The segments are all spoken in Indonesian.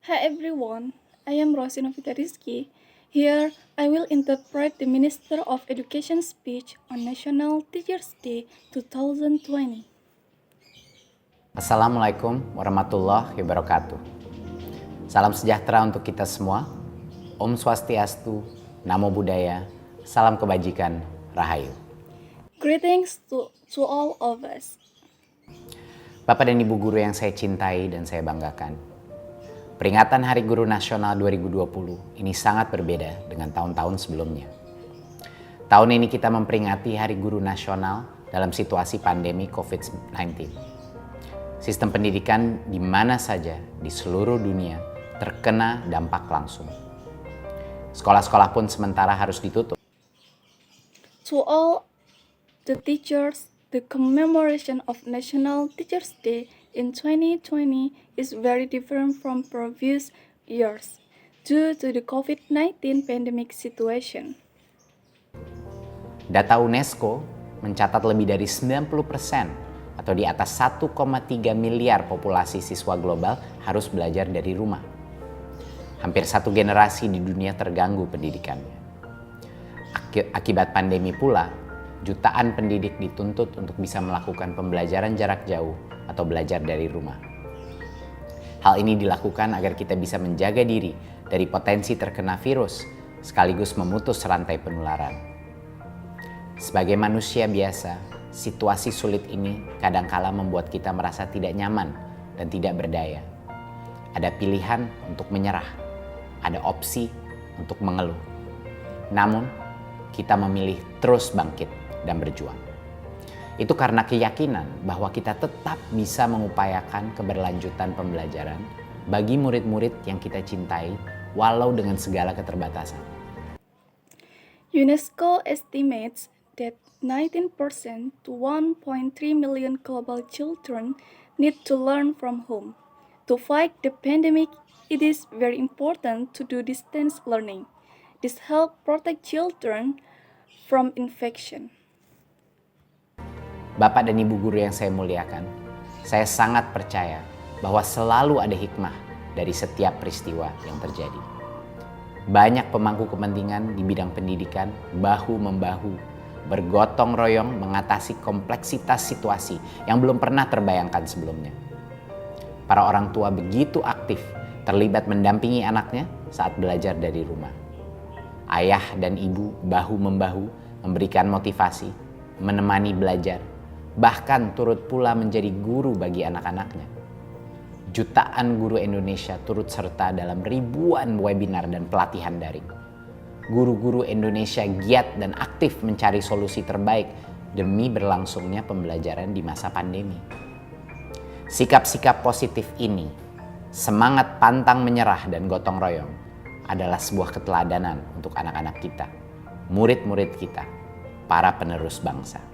Hi everyone, I am Rosina Rizky. Here I will interpret the Minister of Education speech on National Teachers Day 2020. Assalamualaikum warahmatullahi wabarakatuh. Salam sejahtera untuk kita semua. Om Swastiastu, Namo Buddhaya, salam kebajikan, Rahayu. Greetings to all of us. Bapak dan Ibu guru yang saya cintai dan saya banggakan. Peringatan Hari Guru Nasional 2020 ini sangat berbeda dengan tahun-tahun sebelumnya. Tahun ini kita memperingati Hari Guru Nasional dalam situasi pandemi COVID-19. Sistem pendidikan di mana saja di seluruh dunia terkena dampak langsung. Sekolah-sekolah pun sementara harus ditutup. To all the teachers, the commemoration of National Teachers Day in 2020 is very different from previous years due to the COVID-19 pandemic situation. Data UNESCO mencatat lebih dari 90% atau di atas 1,3 miliar populasi siswa global harus belajar dari rumah. Hampir satu generasi di dunia terganggu pendidikannya. Akibat pandemi pula, jutaan pendidik dituntut untuk bisa melakukan pembelajaran jarak jauh atau belajar dari rumah. Hal ini dilakukan agar kita bisa menjaga diri dari potensi terkena virus, sekaligus memutus rantai penularan. Sebagai manusia biasa, situasi sulit ini kadangkala membuat kita merasa tidak nyaman dan tidak berdaya. Ada pilihan untuk menyerah, ada opsi untuk mengeluh. Namun, kita memilih terus bangkit dan berjuang. Itu karena keyakinan bahwa kita tetap bisa mengupayakan keberlanjutan pembelajaran bagi murid-murid yang kita cintai walau dengan segala keterbatasan. UNESCO estimates that 19% to 1.3 million global children need to learn from home. To fight the pandemic, it is very important to do distance learning. This helps protect children from infection. Bapak dan Ibu guru yang saya muliakan, saya sangat percaya bahwa selalu ada hikmah dari setiap peristiwa yang terjadi. Banyak pemangku kepentingan di bidang pendidikan bahu-membahu, bergotong royong mengatasi kompleksitas situasi yang belum pernah terbayangkan sebelumnya. Para orang tua begitu aktif terlibat mendampingi anaknya saat belajar dari rumah. Ayah dan ibu bahu-membahu memberikan motivasi, menemani belajar, bahkan turut pula menjadi guru bagi anak-anaknya. Jutaan guru Indonesia turut serta dalam ribuan webinar dan pelatihan daring. Guru-guru Indonesia giat dan aktif mencari solusi terbaik demi berlangsungnya pembelajaran di masa pandemi. Sikap-sikap positif ini, semangat pantang menyerah dan gotong royong, adalah sebuah keteladanan untuk anak-anak kita, murid-murid kita, para penerus bangsa.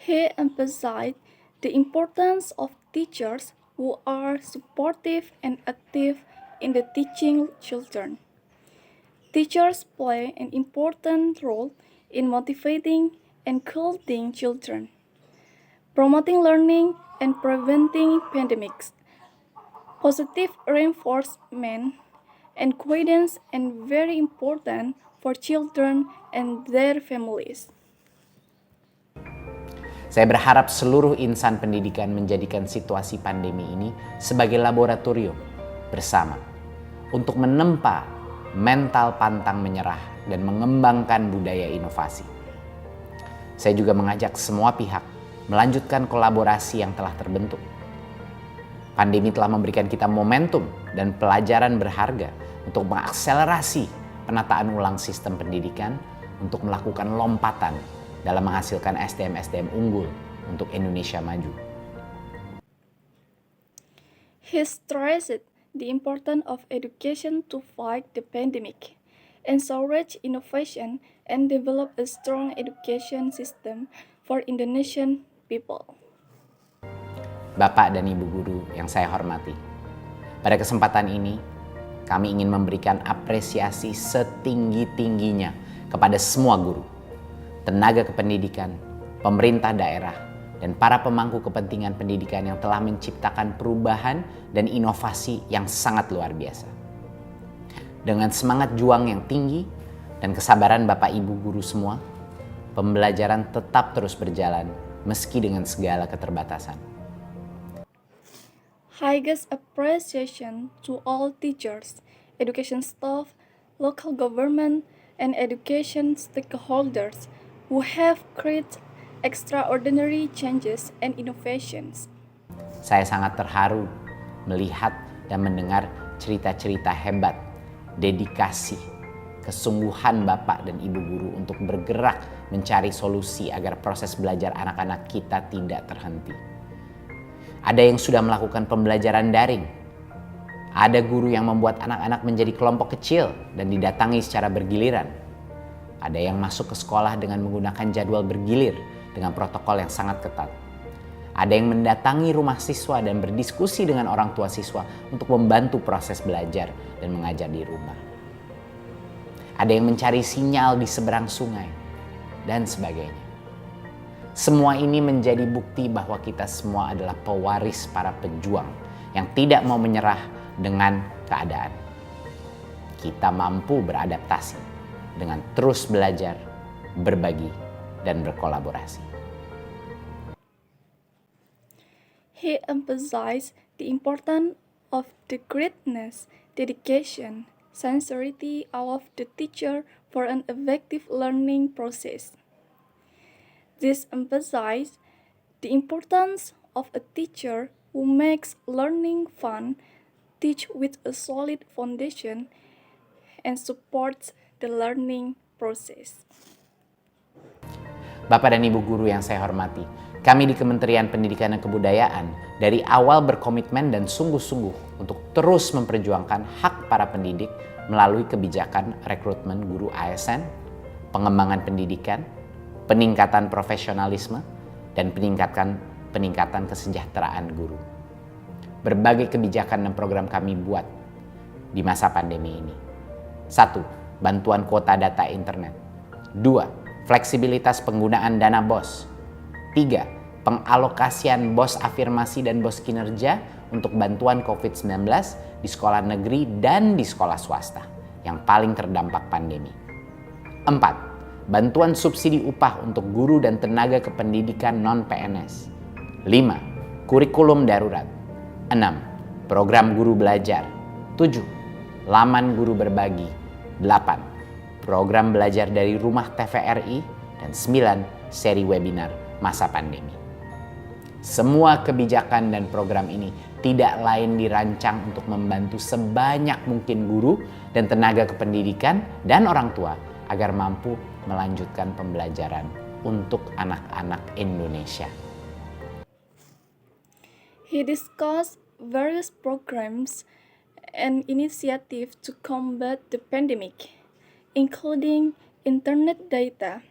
He emphasized the importance of teachers who are supportive and active in the teaching children. Teachers play an important role in motivating and cultivating children, promoting learning and preventing pandemics. Positive reinforcement and guidance are very important for children and their families. Saya berharap seluruh insan pendidikan menjadikan situasi pandemi ini sebagai laboratorium bersama untuk menempa mental pantang menyerah dan mengembangkan budaya inovasi. Saya juga mengajak semua pihak melanjutkan kolaborasi yang telah terbentuk. Pandemi telah memberikan kita momentum dan pelajaran berharga untuk mengakselerasi penataan ulang sistem pendidikan untuk melakukan lompatan dalam menghasilkan SDM-SDM unggul untuk Indonesia maju. He stressed the importance of education to fight the pandemic, encourage innovation, and develop a strong education system for Indonesian people. Bapak dan Ibu guru yang saya hormati, pada kesempatan ini kami ingin memberikan apresiasi setinggi-tingginya kepada semua guru, tenaga kependidikan, pemerintah daerah, dan dan para pemangku kepentingan pendidikan yang telah menciptakan perubahan dan inovasi yang sangat luar biasa. Dengan semangat juang yang tinggi dan kesabaran Bapak Ibu guru semua, pembelajaran tetap terus berjalan meski dengan segala keterbatasan. Highest appreciation to all teachers, education staff, local government, and education stakeholders who have created extraordinary changes and innovations. Saya sangat terharu melihat dan mendengar cerita-cerita hebat, dedikasi, kesungguhan Bapak dan Ibu guru untuk bergerak mencari solusi agar proses belajar anak-anak kita tidak terhenti. Ada yang sudah melakukan pembelajaran daring. Ada guru yang membuat anak-anak menjadi kelompok kecil dan didatangi secara bergiliran. Ada yang masuk ke sekolah dengan menggunakan jadwal bergilir dengan protokol yang sangat ketat. Ada yang mendatangi rumah siswa dan berdiskusi dengan orang tua siswa untuk membantu proses belajar dan mengajar di rumah. Ada yang mencari sinyal di seberang sungai, dan sebagainya. Semua ini menjadi bukti bahwa kita semua adalah pewaris para pejuang yang tidak mau menyerah dengan keadaan. Kita mampu beradaptasi dengan terus belajar, berbagi, dan berkolaborasi. He emphasized the importance of the greatness, dedication, sincerity of the teacher for an effective learning process. This emphasized the importance of a teacher who makes learning fun, teach with a solid foundation, and supports the learning process. Bapak dan Ibu guru yang saya hormati, kami di Kementerian Pendidikan dan Kebudayaan dari awal berkomitmen dan sungguh-sungguh untuk terus memperjuangkan hak para pendidik melalui kebijakan rekrutmen guru ASN, pengembangan pendidikan, peningkatan profesionalisme, dan peningkatan kesejahteraan guru. Berbagai kebijakan dan program kami buat di masa pandemi ini. 1. Bantuan kuota data internet. 2. Fleksibilitas penggunaan dana BOS. 3. Pengalokasian BOS afirmasi dan BOS kinerja untuk bantuan COVID-19 di sekolah negeri dan di sekolah swasta yang paling terdampak pandemi. 4. Bantuan subsidi upah untuk guru dan tenaga kependidikan non-PNS. 5. Kurikulum darurat. 6. Program guru belajar. 7. Laman guru berbagi. 8. Program belajar dari rumah TVRI. Dan 9. Seri webinar masa pandemi. Semua kebijakan dan program ini tidak lain dirancang untuk membantu sebanyak mungkin guru dan tenaga kependidikan dan orang tua agar mampu melanjutkan pembelajaran untuk anak-anak Indonesia. He discussed various programs and initiatives to combat the pandemic, including internet data,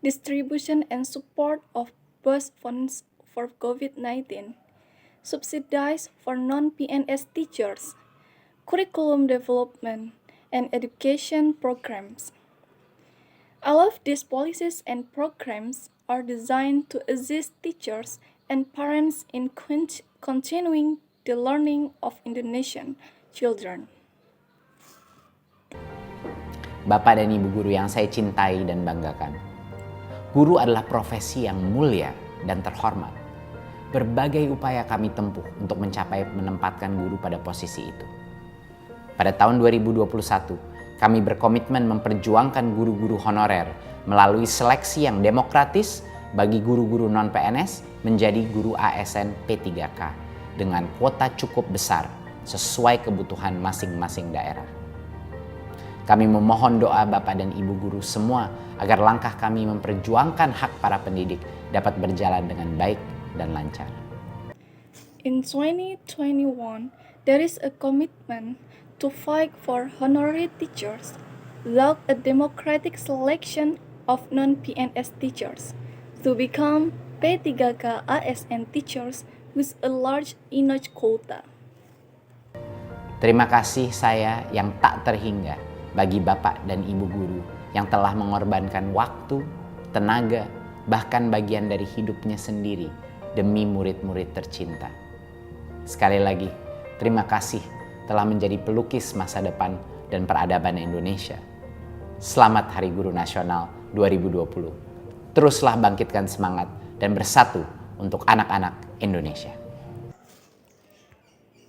distribution and support of bus funds for COVID-19, subsidies for non-PNS teachers, curriculum development, and education programs. All of these policies and programs are designed to assist teachers and parents in continuing the learning of Indonesian children. Bapak dan Ibu guru yang saya cintai dan banggakan, guru adalah profesi yang mulia dan terhormat. Berbagai upaya kami tempuh untuk menempatkan guru pada posisi itu. Pada tahun 2021, kami berkomitmen memperjuangkan guru-guru honorer melalui seleksi yang demokratis bagi guru-guru non-PNS menjadi guru ASN P3K dengan kuota cukup besar sesuai kebutuhan masing-masing daerah. Kami memohon doa Bapak dan Ibu guru semua agar langkah kami memperjuangkan hak para pendidik dapat berjalan dengan baik dan lancar. In 2021, there is a commitment to fight for honorary teachers without a democratic selection of non-PNS teachers to become P3K ASN teachers with a large enough quota. Terima kasih saya yang tak terhingga bagi Bapak dan Ibu guru yang telah mengorbankan waktu, tenaga, bahkan bagian dari hidupnya sendiri demi murid-murid tercinta. Sekali lagi, terima kasih telah menjadi pelukis masa depan dan peradaban Indonesia. Selamat Hari Guru Nasional 2020. Teruslah bangkitkan semangat dan bersatu untuk anak-anak Indonesia.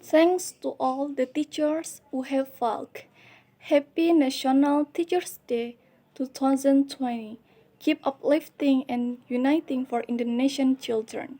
Thanks to all the teachers who have worked. Happy National Teachers' Day 2020. Keep uplifting and uniting for Indonesian children.